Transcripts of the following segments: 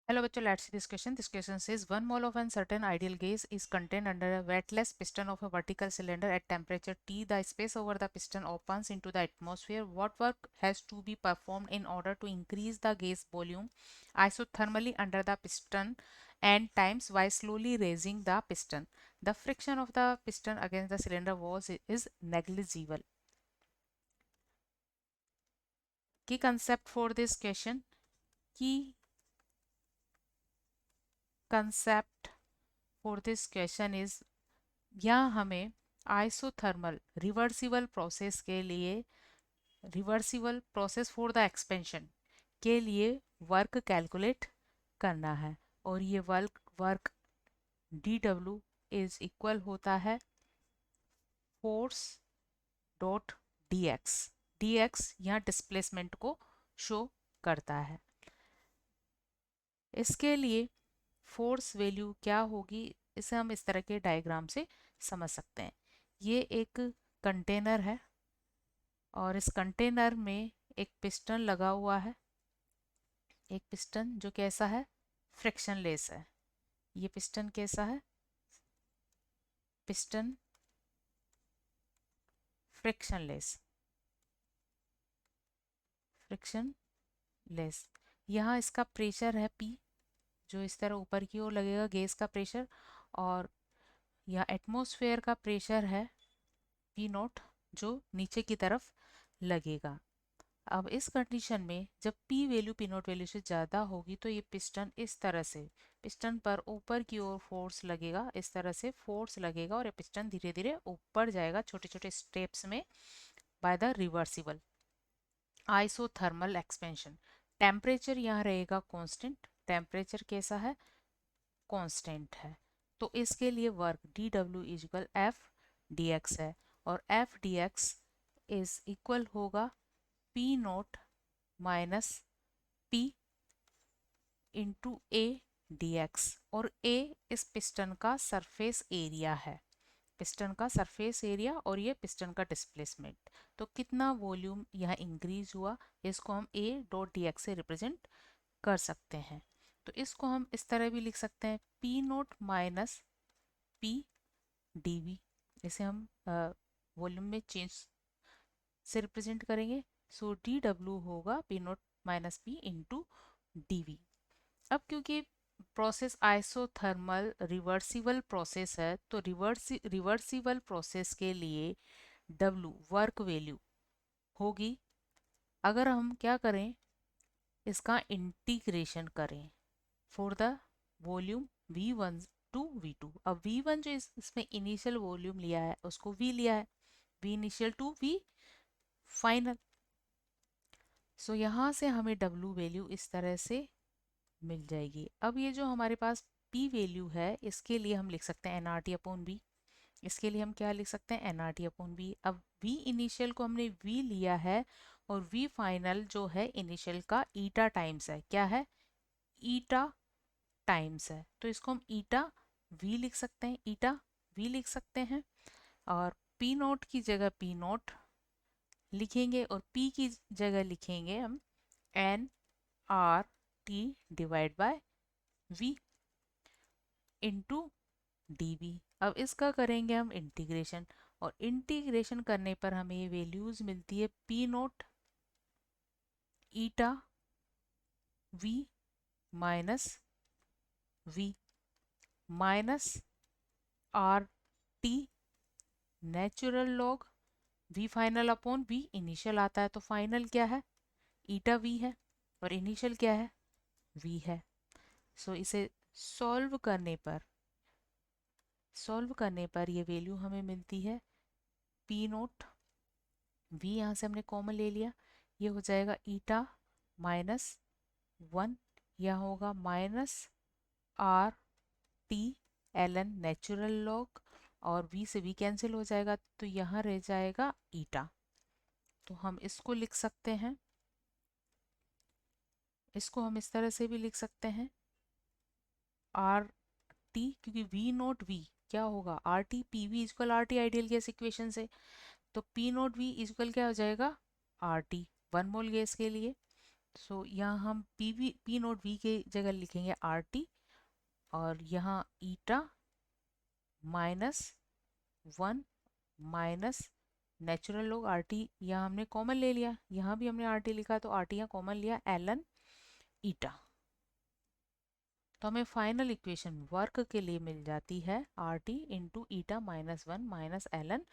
Hello bachcho, let's see this question. This question says 1 mole of an certain ideal gas is contained under a wetless piston of a vertical cylinder at temperature T. The space over the piston opens into the atmosphere. What work has to be performed in order to increase the gas volume isothermally under the piston n times while slowly raising the piston? The friction of the piston against the cylinder walls is negligible. Key concept for this question. Key concept for this question is यहाँ हमें isothermal reversible process के लिए reversible process for the expansion के लिए work calculate करना है और ये work D W is equal होता है फोर्स डॉट डी एक्स यहाँ डिस्प्लेसमेंट को शो करता है। इसके लिए फोर्स वैल्यू क्या होगी इसे हम इस तरह के डायग्राम से समझ सकते हैं। ये एक कंटेनर है और इस कंटेनर में एक पिस्टन लगा हुआ है, एक पिस्टन जो कैसा है, फ्रिक्शनलेस है। ये पिस्टन कैसा है, पिस्टन फ्रिक्शनलेस, फ्रिक्शनलेस। यहाँ इसका प्रेशर है P जो इस तरह ऊपर की ओर लगेगा गैस का प्रेशर, और यह एटमॉस्फेयर का प्रेशर है P नॉट जो नीचे की तरफ लगेगा। अब इस कंडीशन में जब P value P not value से ज़्यादा होगी तो ये पिस्टन इस तरह से, पिस्टन पर ऊपर की ओर फोर्स लगेगा, इस तरह से फोर्स लगेगा और ये पिस्टन धीरे धीरे ऊपर जाएगा छोटे छोटे स्टेप्स में by the reversible isothermal expansion. Temperature यहाँ रहेगा कांस्टेंट, टेम्परेचर कैसा है, कांस्टेंट है। तो इसके लिए work D W is equal F D x है और F D x is equal होगा P naught minus P into A D x, और A इस पिस्टन का सरफेस एरिया है, पिस्टन का सरफेस एरिया और ये पिस्टन का डिस्प्लेसमेंट। तो कितना वॉल्यूम यहाँ इंक्रीज हुआ इसको हम A डॉट डी एक्स से रिप्रेजेंट कर सकते हैं। तो इसको हम इस तरह भी लिख सकते हैं P naught minus P D V, इसे हम वॉल्यूम में चेंज से रिप्रेजेंट करेंगे। सो डी डब्ल्यू होगा P naught minus P into D V. अब क्योंकि प्रोसेस आइसोथर्मल रिवर्सिबल प्रोसेस है तो रिवर्सिबल प्रोसेस के लिए W वर्क वैल्यू होगी, अगर हम क्या करें, इसका इंटीग्रेशन करें for the volume V1 to V2। अब V1 जो इसमें इनिशियल वॉल्यूम लिया है उसको V लिया है, V initial to V final. So यहाँ से हमें W वैल्यू इस तरह से मिल जाएगी। अब ये जो हमारे पास P वैल्यू है इसके लिए हम लिख सकते हैं NRT अपॉन B। इसके लिए हम क्या लिख सकते हैं, NRT अपॉन B। अब V इनिशियल को हमने V लिया है और V फाइनल जो है इनिशियल का ईटा टाइम्स है, क्या है, ईटा टाइम्स है। तो इसको हम ईटा V लिख सकते हैं, ईटा V लिख सकते हैं, और P नोट की जगह P नोट लिखेंगे और P की जगह लिखेंगे हम NRT divide by V into D B. अब इसका करेंगे हम इंटीग्रेशन, और इंटीग्रेशन करने पर हमें ये वैल्यूज मिलती है P नोट ईटा V minus V minus R T natural log V final upon V initial आता है, तो फाइनल क्या है, ईटा V है और इनिशियल क्या है, V है। सो इसे सॉल्व करने पर ये वैल्यू हमें मिलती है P नोट V, यहाँ से हमने कॉमन ले लिया, ये हो जाएगा ईटा माइनस 1, यह होगा minus R T L N natural log, और V से V कैंसिल हो जाएगा तो यहाँ रह जाएगा ईटा। तो हम इसको लिख सकते हैं, इसको हम इस तरह से भी लिख सकते हैं आर टी, क्योंकि V नोट V क्या होगा, R T P V equal R T ideal gas equation से, तो P नोट V इजक्वल क्या हो जाएगा, आर टी 1 मोल गैस के लिए। सो यहाँ हम पी नोट वी के जगह लिखेंगे आर टी, और यहाँ ईटा माइनस 1 माइनस नेचुरल लोग आर टी, यहाँ हमने कॉमन ले लिया, यहाँ भी हमने आर टी लिखा तो आर टी यहाँ कॉमन लिया, एलन ईटा। तो हमें फाइनल इक्वेशन वर्क के लिए मिल जाती है R T into eta minus 1 minus L N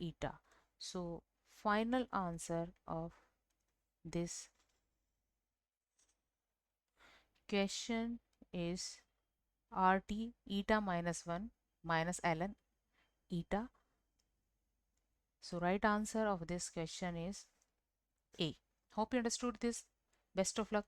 eta. So final answer of this question is RT eta minus 1 minus ln eta. So right answer of this question is A. Hope you understood this. Best of luck.